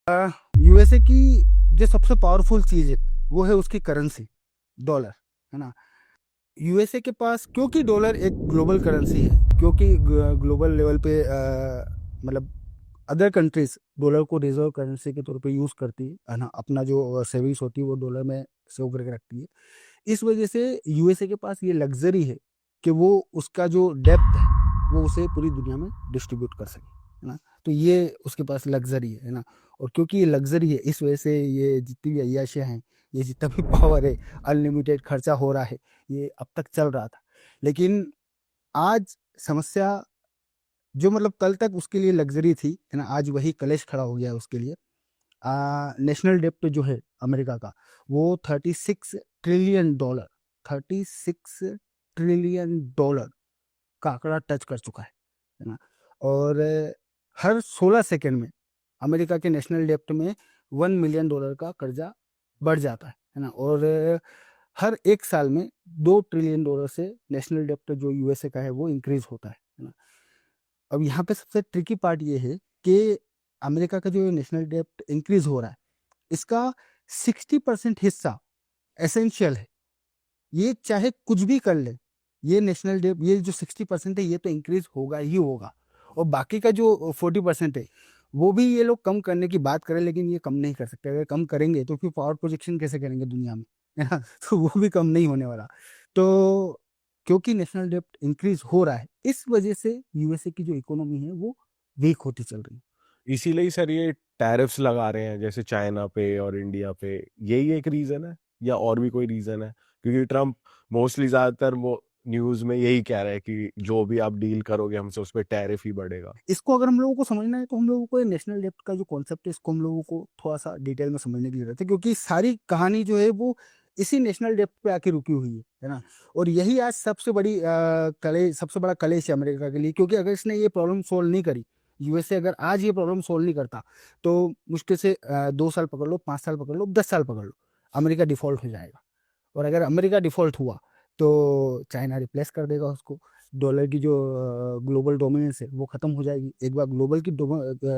USA की जो सबसे पावरफुल चीज है वो है उसकी करेंसी, डॉलर, है ना। यूएसए के पास, क्योंकि डॉलर एक ग्लोबल करेंसी है, क्योंकि ग्लोबल लेवल पे मतलब अदर कंट्रीज डॉलर को रिजर्व करेंसी के तौर पे यूज करती है ना, अपना जो सेविंग्स होती है वो डॉलर में सेव करके रखती है। इस वजह से यूएसए के पास ये लग्जरी है कि वो उसका जो डेप्थ है वो उसे पूरी दुनिया में डिस्ट्रीब्यूट कर सके, है ना। तो ये उसके पास लग्जरी है ना। और क्योंकि ये लग्जरी है, इस वजह से ये जितनी भी अय्याशियाँ हैं, ये जितना भी पावर है, अनलिमिटेड खर्चा हो रहा है, ये अब तक चल रहा था। लेकिन आज समस्या, जो मतलब कल तक उसके लिए लग्जरी थी, है ना, आज वही कलेश खड़ा हो गया है उसके लिए। नेशनल डेप्ट जो है अमेरिका का, वो 36 ट्रिलियन डॉलर, 36 ट्रिलियन डॉलर का आंकड़ा टच कर चुका है ना। और हर 16 सेकेंड में अमेरिका के नेशनल डेप्ट में $1 मिलियन का कर्जा बढ़ जाता है ना। और हर एक साल में $2 ट्रिलियन से नेशनल डेप्ट जो यूएसए का है वो इंक्रीज होता है ना। अब यहाँ पे सबसे ट्रिकी पार्ट ये है कि अमेरिका का जो नेशनल डेप्ट इंक्रीज हो रहा है, इसका 60% हिस्सा एसेंशियल है। ये चाहे कुछ भी कर ले, ये नेशनल डेप्ट, ये जो 60% है ये तो इंक्रीज होगा ही होगा। और बाकी का जो 40% है वो भी ये लोग कम करने की बात करें, लेकिन ये कम नहीं कर सकते। अगर कम करेंगे तो फिर पावर प्रोजेक्शन कैसे करेंगे दुनिया में, है ना। तो वो भी कम नहीं होने वाला। तो क्योंकि नेशनल डेप्ट इंक्रीज हो रहा है, इस वजह से यूएसए की जो इकोनॉमी है वो वीक होती चल रही है। इसीलिए सर ये टैरिफ्स लगा रहे हैं जैसे चाइना पे और इंडिया पे, यही एक रीजन है या और भी कोई रीजन है? क्योंकि ट्रम्प मोस्टली ज्यादातर वो न्यूज में यही कह रहा है कि जो भी आप डील करोगे हमसे उस पर टैरिफ ही बढ़ेगा। इसको अगर हम लोगों को समझना है तो हम लोगों को नेशनल डेप्ट का जो कॉन्सेप्ट है इसको हम लोगों को थोड़ा सा डिटेल में समझने की जरूरत है, क्योंकि सारी कहानी जो है वो इसी नेशनल डेप्ट पे आके रुकी हुई है ना। और यही आज सबसे बड़ी सबसे बड़ा कलेश है अमेरिका के लिए, क्योंकि अगर इसने ये प्रॉब्लम सोल्व नहीं करी, यूएसए अगर आज ये प्रॉब्लम सोल्व नहीं करता, तो मुश्किल से 2 साल पकड़ लो, 5 साल पकड़ लो, 10 साल पकड़ लो, अमेरिका डिफॉल्ट हो जाएगा। और अगर अमेरिका डिफॉल्ट हुआ तो चाइना रिप्लेस कर देगा उसको। डॉलर की जो ग्लोबल डोमिनेंस है वो खत्म हो जाएगी। एक बार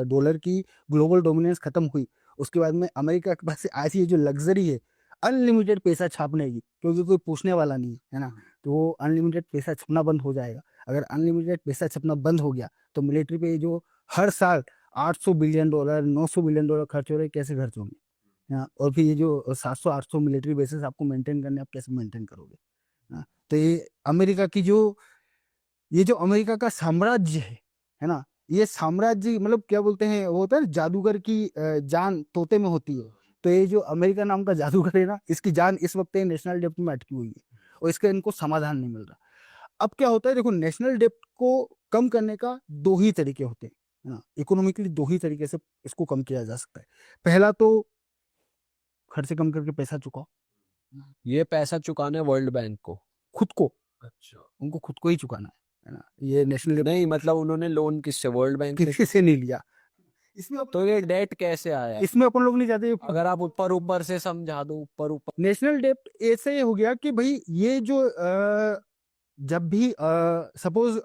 डॉलर की ग्लोबल डोमिनेंस खत्म हुई, उसके बाद में अमेरिका के पास आज ये जो लग्जरी है अनलिमिटेड पैसा छापने की, क्योंकि कोई पूछने वाला नहीं है ना, तो वो अनलिमिटेड पैसा छपना बंद हो जाएगा। अगर अनलिमिटेड पैसा छपना बंद हो गया तो मिलिट्री पे जो हर साल $800 बिलियन, $900 बिलियन खर्च हो रहे, कैसे खर्च होंगे? हाँ, और फिर ये जो 700-800 मिलिट्री बेसिस आपको मेंटेन करने, आप कैसे मेंटेन करोगे? हाँ, तो ये जो अमेरिका का साम्राज्य है ना, ये साम्राज्य मतलब क्या बोलते हैं, वो होता है ना, जादूगर की जान तोते में होती है। तो ये जो अमेरिका नाम का जादूगर है ना, इसकी जान इस वक्त नेशनल डेप्ट में अटकी हुई है और इसका इनको समाधान नहीं मिल रहा। अब क्या होता है, देखो, नेशनल डेप्ट को कम करने का दो ही तरीके होते हैं, है ना। इकोनॉमिकली दो ही तरीके से इसको कम किया जा सकता है। पहला तो खर्चे कम करके पैसा चुकाओ, ये पैसा चुकाना है वर्ल्ड बैंक को? खुद को, अच्छा। उनको खुद को ही चुकाना है ना। ये नेशनल नहीं मतलब उन्होंने लोन किससे, वर्ल्ड बैंक से? किसी से नहीं लिया। इसमें तो ये डेट कैसे आया है? इसमें अपन लोग नहीं चाहते। अगर आप ऊपर ऊपर से समझा दो, ऊपर ऊपर। नेशनल डेप्ट ऐसे हो गया कि भाई ये जो जब भी सपोज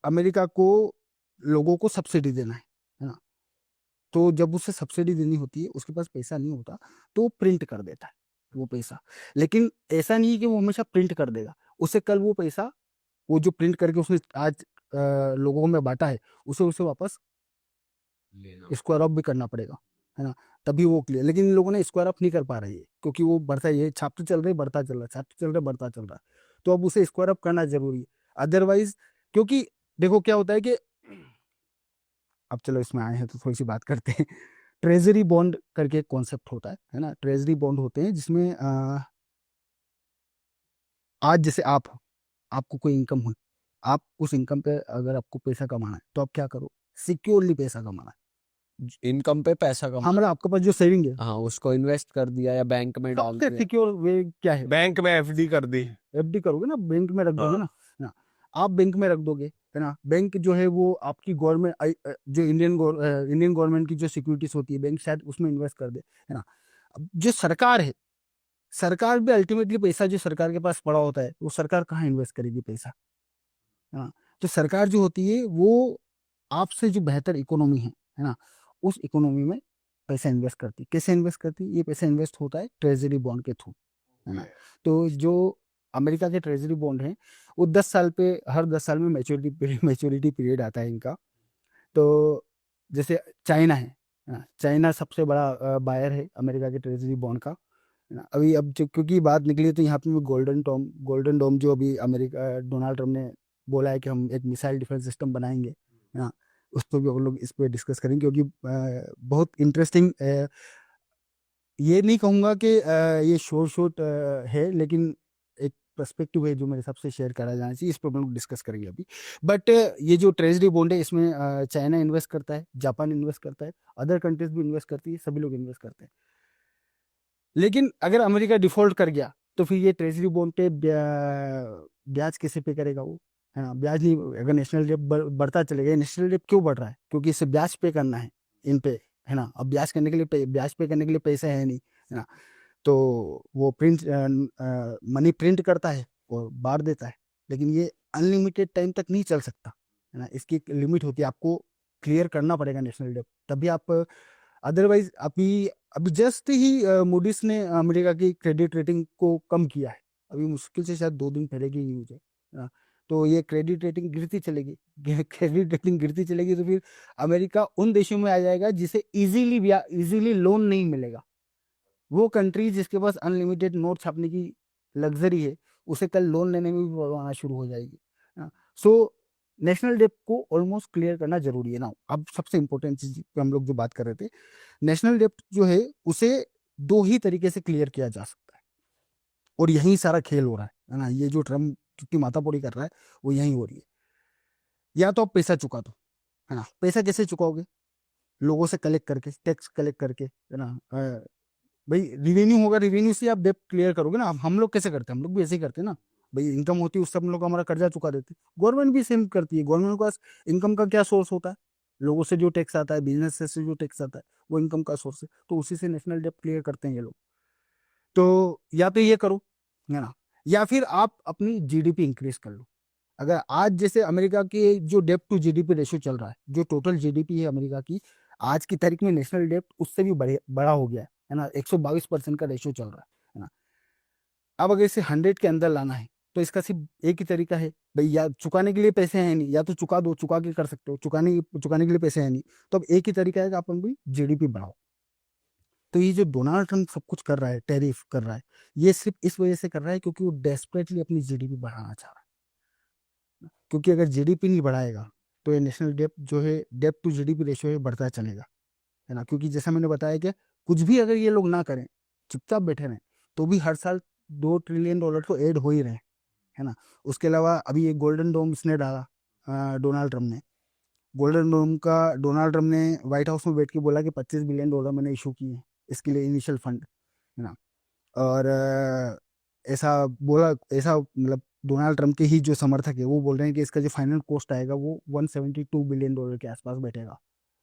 अमेरिका को लोगों को सब्सिडी देना है ना, तो जब उसे सब्सिडी देनी होती है, उसके पास पैसा नहीं होता, तो वो प्रिंट कर देता है वो पैसा। लेकिन ऐसा नहीं है कि वो हमेशा प्रिंट कर देगा, उसे कल वो पैसा, वो जो प्रिंट करके उसने आज लोगों में बांटा है, उसे उसे वापस स्क्वायर ऑफ भी करना पड़ेगा, है ना, तभी वो क्लियर। लेकिन इन लोगों ने स्क्वायर ऑफ नहीं कर पा रही है, क्योंकि वो बढ़ता है, ये छापते चल रहे, बढ़ता चल रहा है, छापते चल रहे, बढ़ता चल रहा है। तो अब उसे स्क्वायर ऑफ करना जरूरी है, अदरवाइज, क्योंकि देखो क्या होता है कि, अब चलो इसमें आए हैं तो थोड़ी सी बात करते हैं। ट्रेजरी बॉन्ड करके एक कॉन्सेप्ट होता है ना। ट्रेजरी बॉन्ड होते हैं जिसमें आज जैसे आप हो, आपको कोई इनकम हुई, आप उस इनकम पे अगर आपको पैसा कमाना है तो आप क्या करो, सिक्योरली पैसा कमाना है। इनकम पे पैसा हाँ, कमा, मतलब आपके पास जो सेविंग है, हाँ उसको इन्वेस्ट कर दिया या बैंक में डाल सबसे दिया। सिक्योर वे क्या है? बैंक में एफडी कर दी। एफडी करोगे ना, बैंक में रख दोगे हाँ। ना। आप बैंक में रख दोगे, है ना। बैंक जो है वो आपकी गवर्नमेंट, जो इंडियन गवर्नमेंट की जो सिक्योरिटीज होती है, बैंक शायद उसमें इन्वेस्ट कर दे, है ना। अब जो सरकार है, सरकार भी अल्टीमेटली पैसा जो सरकार के पास पड़ा होता है, वो सरकार कहाँ इन्वेस्ट करेगी पैसा, है ना। तो सरकार जो होती है वो आपसे जो बेहतर इकोनॉमी है ना, उस इकोनॉमी में पैसा इन्वेस्ट करती। कैसे इन्वेस्ट करती? ये पैसा इन्वेस्ट होता है ट्रेजरी बॉन्ड के थ्रू, है ना। तो जो अमेरिका के ट्रेजरी बॉन्ड हैं वो 10 साल पे, हर 10 साल में मैच्योरिटी पीरियड आता है इनका। तो जैसे चाइना है ना, चाइना सबसे बड़ा बायर है अमेरिका के ट्रेजरी बॉन्ड का, है ना। अभी अब क्योंकि बात निकली है तो यहाँ पे भी गोल्डन डोम जो अभी अमेरिका डोनाल्ड ट्रम्प ने बोला है कि हम एक मिसाइल डिफेंस सिस्टम बनाएंगे, है ना। उस पर भी हम लोग इस पर डिस्कस करेंगे क्योंकि बहुत इंटरेस्टिंग, ये नहीं कहूँगा कि ये शोट है, लेकिन एक पर्सपेक्टिव है जो मेरे हिसाब से शेयर करा जाना चाहिए। इस पर हम लोग डिस्कस करेंगे अभी। बट ये जो ट्रेजरी बॉन्ड है इसमें चाइना इन्वेस्ट करता है, जापान इन्वेस्ट करता है, अदर कंट्रीज भी इन्वेस्ट करती है, सभी लोग इन्वेस्ट करते हैं। लेकिन अगर अमेरिका डिफॉल्ट कर गया तो फिर ये ट्रेजरी बॉन्ड पे ब्याज कैसे पे करेगा वो, है ना। ब्याज नहीं, अगर नेशनल डेट बढ़ता चलेगा, नेशनल डेट क्यों बढ़ रहा है? क्योंकि इससे ब्याज पे करना है इन पे, है ना। अब ब्याज पे करने के लिए पैसा है नहीं, है ना। तो वो मनी प्रिंट करता है और बांट देता है, लेकिन ये अनलिमिटेड टाइम तक नहीं चल सकता, है ना। इसकी एक लिमिट होती है, आपको क्लियर करना पड़ेगा नेशनल डेट, तभी आप, अदरवाइज अभी अभी जस्ट ही मूडीज ने अमेरिका की क्रेडिट रेटिंग को कम किया है, अभी मुश्किल से शायद 2 दिन पहले की न्यूज है ना। तो ये क्रेडिट रेटिंग गिरती चलेगी, क्रेडिट रेटिंग गिरती चलेगी तो फिर अमेरिका उन देशों में आ जाएगा जिसे इजीली लोन नहीं मिलेगा। वो कंट्री जिसके पास अनलिमिटेड नोट छापने की लग्जरी है, उसे कल लोन लेने में भी प्रॉब्लम आना शुरू हो जाएगी। सो नेशनल डेट को ऑलमोस्ट क्लियर करना जरूरी है ना। अब सबसे इंपॉर्टेंट चीज पे हम लोग जो बात कर रहे थे, नेशनल डेट जो है उसे 2 ही तरीके से क्लियर किया जा सकता है, और यही सारा खेल हो रहा है ना। ये जो ट्रम्प की माथापोड़ी कर रहा है वो यही हो रही है। या तो आप पैसा चुका दो, है ना। पैसा कैसे चुकाओगे? लोगों से कलेक्ट करके, टैक्स कलेक्ट करके, है ना। भाई रिवेन्यू होगा, रिवेन्यू से आप डेब्ट क्लियर करोगे ना। हम लोग कैसे करते हैं? हम लोग भी ऐसे ही करते हैं ना। भाई इनकम होती है उससे हम लोग हमारा कर्जा चुका देते हैं। गवर्नमेंट भी सेम करती है। गवर्नमेंट के पास इनकम का क्या सोर्स होता है? लोगों से जो टैक्स आता है, बिजनेस से जो टैक्स आता है, वो इनकम का सोर्स है। तो उसी से नेशनल डेब्ट क्लियर करते हैं ये लोग। तो या तो ये करो, है ना, या फिर आप अपनी जीडीपी इंक्रीज कर लो। अगर आज जैसे अमेरिका की जो डेब्ट टू जीडीपी रेशियो चल रहा है, जो टोटल जीडीपी है अमेरिका की, आज की तारीख में नेशनल डेब्ट उससे भी बड़ा हो गया है ना। 122% का रेशियो चल रहा है ना। अब अगर इसे 100 के अंदर लाना है तो इसका सिर्फ एक ही तरीका है, भाई या चुकाने के लिए पैसे हैं नहीं, या तो चुका दो, चुका के कर सकते हो, चुकाने के लिए पैसे हैं नहीं, तो अब एक ही तरीका है कि आप अपनी जीडीपी बढ़ाओ। तो ये जो डोनाल्ड ट्रम्प सब कुछ कर रहा है, टैरिफ कर रहा है, ये सिर्फ इस वजह से कर रहा है क्योंकि वो डेस्परेटली अपनी जीडीपी बढ़ाना चाह रहा है। क्योंकि अगर जीडीपी नहीं बढ़ाएगा तो ये नेशनल डेब्ट जो है, डेब्ट टू जीडीपी रेशियो है, बढ़ता चलेगा, है ना। क्योंकि जैसा मैंने बताया कि कुछ भी अगर ये लोग ना करें, चुपचाप बैठे रहें, तो भी हर साल $2 ट्रिलियन तो ऐड हो ही रहे हैं, है ना। उसके अलावा अभी ये गोल्डन डोम इसने डाला डोनाल्ड ट्रम्प ने। गोल्डन डोम का डोनाल्ड ट्रम्प ने व्हाइट हाउस में बैठ के बोला कि $25 बिलियन मैंने इशू किए हैं इसके लिए, इनिशियल फंड, है ना। और ऐसा बोला, ऐसा मतलब डोनाल्ड ट्रम्प के ही जो समर्थक है वो बोल रहे हैं कि इसका जो फाइनल कॉस्ट आएगा वो $172 बिलियन के आसपास बैठेगा,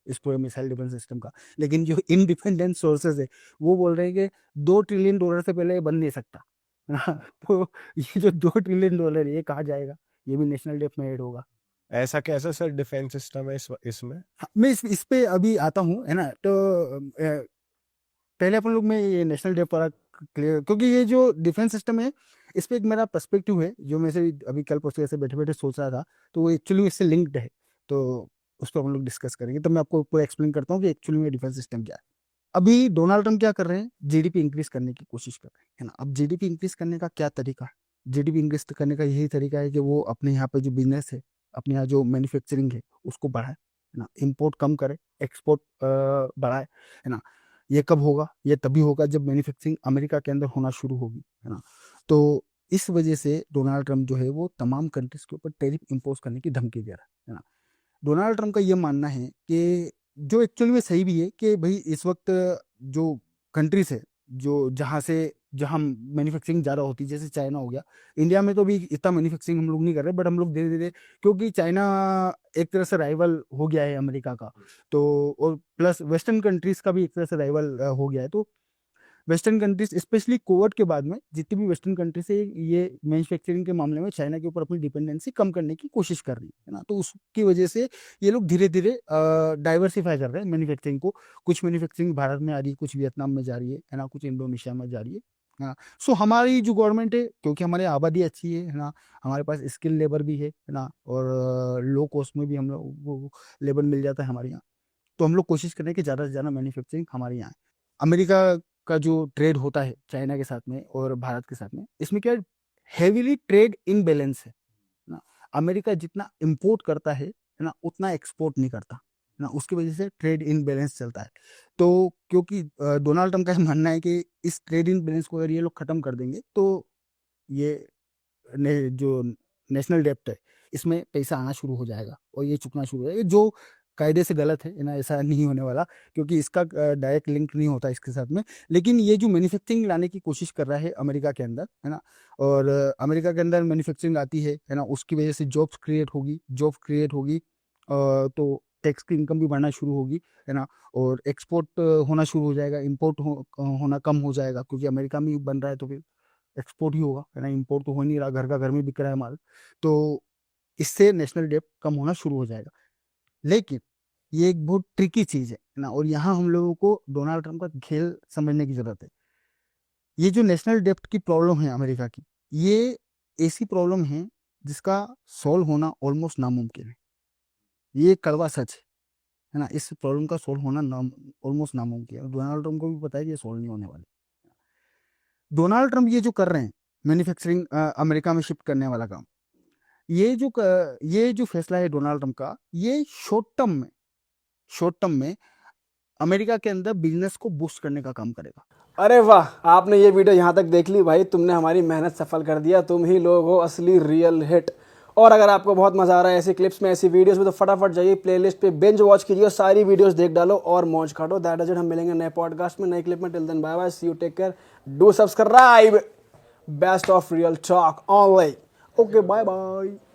इस पूरे मिसाइल डिफेंस सिस्टम का। लेकिन जो इंडिपेंडेंट सोर्सेज है वो बोल रहे हैं कि $2 ट्रिलियन से पहले ये बन नहीं सकता। तो ये जो $2 ट्रिलियन है ये कहाँ जाएगा? ये भी नेशनल डेट में ऐड होगा। ऐसा कैसा सर डिफेंस सिस्टम है इसमें? हाँ, मैं इस पे अभी आता हूँ, है ना। तो पहले अपन लोग में ये नेशनल डे पर क्लियर, क्योंकि ये जो डिफेंस सिस्टम है इस पे एक मेरा पर्सपेक्टिव है जो मैं से अभी कल परसों ऐसे बैठे बैठे सोच रहा था, तो वो एक्चुअली इससे लिंक्ड है। तो उस पर हम लोग डिस्कस करेंगे। तो मैं आपको पूरा एक्सप्लेन करता हूँ कि एक्चुअली में डिफेंस सिस्टम क्या है। अभी डोनाल्ड ट्रम्प क्या कर रहे हैं? जीडीपी इंक्रीज करने की कोशिश कर रहे हैं, है ना। अब जीडीपी इंक्रीज करने का क्या तरीका है? जीडीपी इंक्रीज करने का यही तरीका है कि वो अपने यहाँ पे जो बिजनेस है, अपने यहाँ जो मैन्युफैक्चरिंग है उसको बढ़ाए, है ना। इम्पोर्ट कम करे, एक्सपोर्ट बढ़ाए, है ना। ये कब होगा? ये तभी होगा जब मैन्युफैक्चरिंग अमेरिका के अंदर होना शुरू होगी, है ना। तो इस वजह से डोनाल्ड ट्रम्प जो है वो तमाम कंट्रीज के ऊपर टैरिफ इम्पोज करने की धमकी दे रहा है ना। डोनाल्ड ट्रम्प का ये मानना है कि जो एक्चुअली में सही भी है कि भाई इस वक्त जो कंट्रीज है, जो जहाँ मैन्युफैक्चरिंग ज़्यादा होती है, जैसे चाइना हो गया। इंडिया में तो भी इतना मैन्युफैक्चरिंग हम लोग नहीं कर रहे, बट हम लोग धीरे धीरे, क्योंकि चाइना एक तरह से राइवल हो गया है अमेरिका का, तो और प्लस वेस्टर्न कंट्रीज का भी एक तरह से राइवल हो गया है। तो वेस्टर्न कंट्रीज स्पेशली कोविड के बाद में जितनी भी वेस्टर्न कंट्रीज है ये मैन्युफैक्चरिंग के मामले में चाइना के ऊपर अपनी डिपेंडेंसी कम करने की कोशिश कर रही है ना। तो उसकी वजह से ये लोग धीरे धीरे डाइवर्सिफाई कर रहे हैं मैन्युफैक्चरिंग को। कुछ मैन्युफैक्चरिंग भारत में आ रही है, कुछ वियतनाम में जा रही है ना, कुछ इंडोनेशिया में जा रही है ना। सो हमारी जो गवर्नमेंट है, क्योंकि हमारी आबादी अच्छी है ना, हमारे पास स्किल लेबर भी है ना, और लो कॉस्ट में भी हम लोग वो लेबर मिल जाता है हमारे यहाँ। तो हम लोग कोशिश करें कि ज़्यादा से ज़्यादा मैन्युफैक्चरिंग हमारे यहाँ है। अमेरिका का जो ट्रेड होता है चाइना के साथ में और भारत के साथ में, इसमें क्या हैवीली ट्रेड इनबैलेंस है ना। अमेरिका जितना इंपोर्ट करता है ना उतना एक्सपोर्ट नहीं करता ना, उसकी वजह से ट्रेड इनबैलेंस चलता है। तो क्योंकि डोनाल्ड ट्रम्प का मानना है कि इस ट्रेड इनबैलेंस को अगर ये लोग ख़त्म कर देंगे तो ये जो नेशनल डेप्ट है इसमें पैसा आना शुरू हो जाएगा और ये चुकना शुरू हो जाएगा, जो कायदे से गलत है ना। ऐसा नहीं होने वाला, क्योंकि इसका डायरेक्ट लिंक नहीं होता इसके साथ में। लेकिन ये जो मैन्युफैक्चरिंग लाने की कोशिश कर रहा है अमेरिका के अंदर है ना, और अमेरिका के अंदर मैन्युफैक्चरिंग आती है ना, उसकी वजह से जॉब्स क्रिएट होगी तो टैक्स की इनकम भी बढ़ना शुरू होगी है ना, और एक्सपोर्ट होना शुरू हो जाएगा, इम्पोर्ट होना कम हो जाएगा, क्योंकि अमेरिका में बन रहा है तो फिर एक्सपोर्ट ही होगा है ना। इम्पोर्ट तो हो नहीं रहा, घर का घर में बिक रहा है माल, तो इससे नेशनल डेब्ट कम होना शुरू हो जाएगा। लेकिन ये एक बहुत ट्रिकी चीज़ है ना, और यहाँ हम लोगों को डोनाल्ड ट्रम्प का खेल समझने की ज़रूरत है। ये जो नेशनल डेब्ट की प्रॉब्लम है अमेरिका की, ये ऐसी प्रॉब्लम है जिसका सॉल्व होना ऑलमोस्ट नामुमकिन है। ये कड़वा सच है ना, इस प्रॉब्लम का सॉल्व होना ऑलमोस्ट नामुमकिन है। डोनाल्ड ट्रम्प को भी पता है कि ये सॉल्व नहीं होने वाले। डोनाल्ड ट्रम्प ये जो कर रहे हैं मैन्युफैक्चरिंग अमेरिका में शिफ्ट करने वाला काम, ये जो फैसला है डोनाल्ड ट्रम्प का, ये शॉर्ट टर्म में अमेरिका के अंदर बिजनेस को बूस्ट करने का काम करेगा। अरे वाह, आपने ये वीडियो यहाँ तक देख ली भाई, तुमने हमारी मेहनत सफल कर दिया। तुम ही लोग हो असली रियल हिट। और अगर आपको बहुत मजा आ रहा है ऐसी क्लिप्स में, ऐसी वीडियोस में, तो फटाफट जाइए प्लेलिस्ट पे बिंज वॉच कीजिए, सारी वीडियोस देख डालो और मौज काटो। That is it. हम मिलेंगे नए पॉडकास्ट में, नई क्लिप में। Till then bye bye, see you, take care, do subscribe. Best of real talk online. Okay, bye bye.